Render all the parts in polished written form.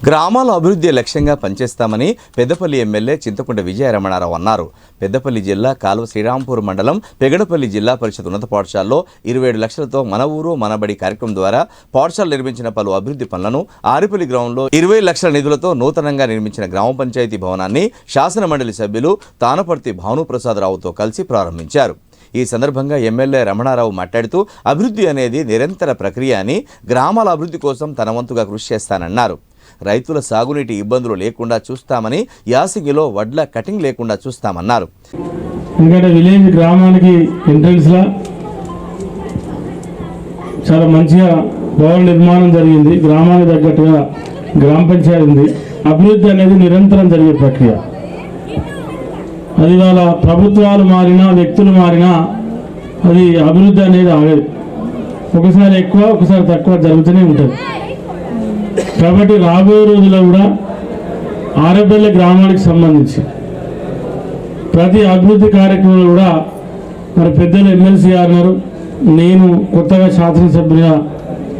గ్రామాల అభివృద్ధి లక్ష్యంగా పనిచేస్తామని పెద్దపల్లి ఎమ్మెల్యే చింతకుంట విజయ రమణారావు అన్నారు. పెద్దపల్లి జిల్లా కాలువ శ్రీరాంపూర్ మండలం పెగడపల్లి జిల్లా పరిషత్ ఉన్నత పాఠశాలలో 27 లక్షలతో మన ఊరు మనబడి కార్యక్రమం ద్వారా పాఠశాల నిర్మించిన పలు అభివృద్ధి పనులను ఆరిపల్లి గ్రామంలో 20 లక్షల నిధులతో నూతనంగా నిర్మించిన గ్రామ పంచాయతీ భవనాన్ని శాసన మండలి సభ్యులు తానపర్తి భానుప్రసాదరావుతో కలిసి ప్రారంభించారు. ఈ సందర్భంగా ఎమ్మెల్యే రమణారావు మాట్లాడుతూ అభివృద్ధి అనేది నిరంతర ప్రక్రియ అని, గ్రామాల అభివృద్ధి కోసం తన వంతుగా కృషి చేస్తానన్నారు. రైతుల సాగునీటి ఇబ్బందులు లేకుండా చూస్తామని, యాసంగిలో వడ్ల కటింగ్ లేకుండా చూస్తామన్నారు. ఎందుకంటే విలేజ్ గ్రామానికి ఎంట్రన్స్లా చాలా మంచిగా భవన నిర్మాణం జరిగింది. గ్రామానికి తగ్గట్టుగా గ్రామ పంచాయతీ ఉంది. అభివృద్ధి అనేది నిరంతరం జరిగే ప్రక్రియ. అది వాళ్ళ ప్రభుత్వాలు మారినా, వ్యక్తులు మారినా అది అభివృద్ధి అనేది ఆగదు. ఒకసారి ఎక్కువ, ఒకసారి తక్కువ జరుగుతూనే ఉంటుంది. కాబట్టి రాబోయే రోజుల్లో కూడా ఆరేపల్లి గ్రామానికి సంబంధించి ప్రతి అభివృద్ధి కార్యక్రమంలో కూడా మరి పెద్దలు ఎమ్మెల్సీ గారు, నేను కొత్తగా శాసనసభ్యునిగా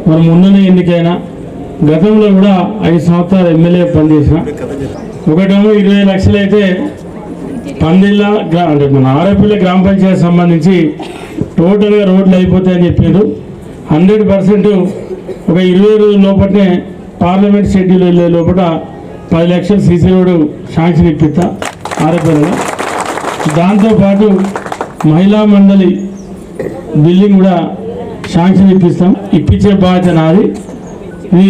మరి మొన్ననే ఎన్నికైనా, గతంలో కూడా 5 సంవత్సరాలు ఎమ్మెల్యే పనిచేసిన. ఒకటేమో 20 లక్షలు అయితే పందిళ్ళ అంటే మన ఆరేపల్లి గ్రామ పంచాయతీ సంబంధించి టోటల్గా రోడ్లు అయిపోతాయని చెప్పారు. 100% ఒక 20 రోజుల లోపలనే పార్లమెంట్ షెడ్యూల్ వెళ్ళే లోపల 10 లక్షలు సీసీ రోడ్డు శాంక్షన్ ఇప్పిస్తా ఆరేపల్లిలో. దాంతోపాటు మహిళా మండలి బిల్డింగ్ కూడా శాంక్షన్ ఇప్పిస్తాం. ఇప్పించే బాధ్యత నాది. ఇది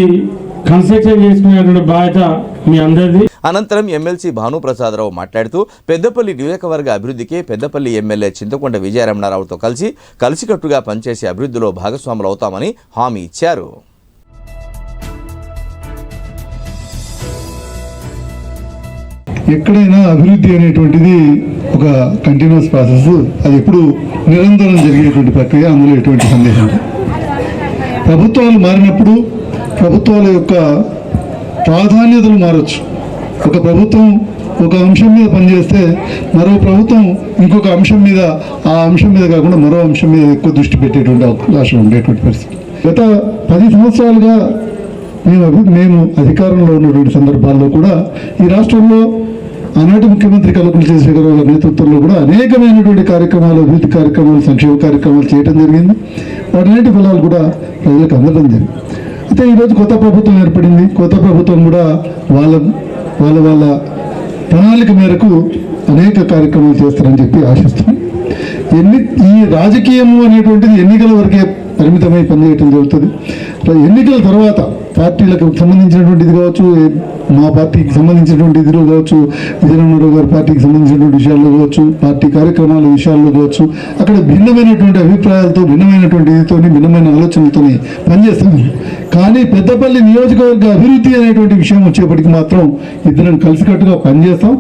కన్స్ట్రక్షన్ చేసుకునేటువంటి బాధ్యత మీ అందరిది. అనంతరం ఎమ్మెల్సీ భానుప్రసాదరావు మాట్లాడుతూ పెద్దపల్లి నియోజకవర్గ అభివృద్ధికి పెద్దపల్లి ఎమ్మెల్యే చింతకుంట విజయ రమణారావుతో కలిసికట్టుగా పనిచేసి అభివృద్ధిలో భాగస్వాములు అవుతామని హామీ ఇచ్చారు. ఎక్కడైనా అభివృద్ధి అనేటువంటిది ఒక కంటిన్యూస్ ప్రాసెస్. అది ఎప్పుడు నిరంతరం జరిగేటువంటి ప్రక్రియ. అందులో ఎటువంటి సందేహం లేదు. ప్రభుత్వాలు మారినప్పుడు ప్రభుత్వాల యొక్క ప్రాధాన్యతలు మారచ్చు. ఒక ప్రభుత్వం ఒక అంశం మీద పనిచేస్తే మరో ప్రభుత్వం ఇంకొక అంశం మీద, ఆ అంశం మీద కాకుండా మరో అంశం మీద ఎక్కువ దృష్టి పెట్టేటువంటి అవకాశం ఉండేటువంటి పరిస్థితి. గత 10 సంవత్సరాలుగా మేము అధికారంలో ఉన్నటువంటి సందర్భాల్లో కూడా ఈ రాష్ట్రంలో ఆనాటి ముఖ్యమంత్రి కల్వకుంట్ల చంద్రశేఖరరావు గారి నేతృత్వంలో కూడా అనేకమైనటువంటి కార్యక్రమాలు, అభివృద్ధి కార్యక్రమాలు, సంక్షేమ కార్యక్రమాలు చేయడం జరిగింది. వాటి ఫలాలు కూడా ప్రజలకు అందడం జరిగింది. అయితే ఈరోజు కొత్త ప్రభుత్వం ఏర్పడింది. కొత్త ప్రభుత్వం కూడా వాళ్ళ ప్రణాళిక మేరకు అనేక కార్యక్రమాలు చేస్తారని చెప్పి ఆశిస్తున్నాం. ఈ రాజకీయము అనేటువంటిది ఎన్నికల వరకే పరిమితమై పనిచేయటం జరుగుతుంది. ఎన్నికల తర్వాత పార్టీలకు సంబంధించినటువంటిది కావచ్చు, మా పార్టీకి సంబంధించినటువంటి కావచ్చు, విజయనగరం గారి పార్టీకి సంబంధించినటువంటి విషయాల్లో కావచ్చు, పార్టీ కార్యక్రమాల విషయాల్లో కావచ్చు, అక్కడ భిన్నమైనటువంటి అభిప్రాయాలతో, భిన్నమైనటువంటి ఇదితో, భిన్నమైన ఆలోచనలతో పనిచేస్తాము. కానీ పెద్దపల్లి నియోజకవర్గ అభివృద్ధి అనేటువంటి విషయం వచ్చేప్పటికి మాత్రం ఇద్దరం కలిసికట్టుగా పనిచేస్తాం.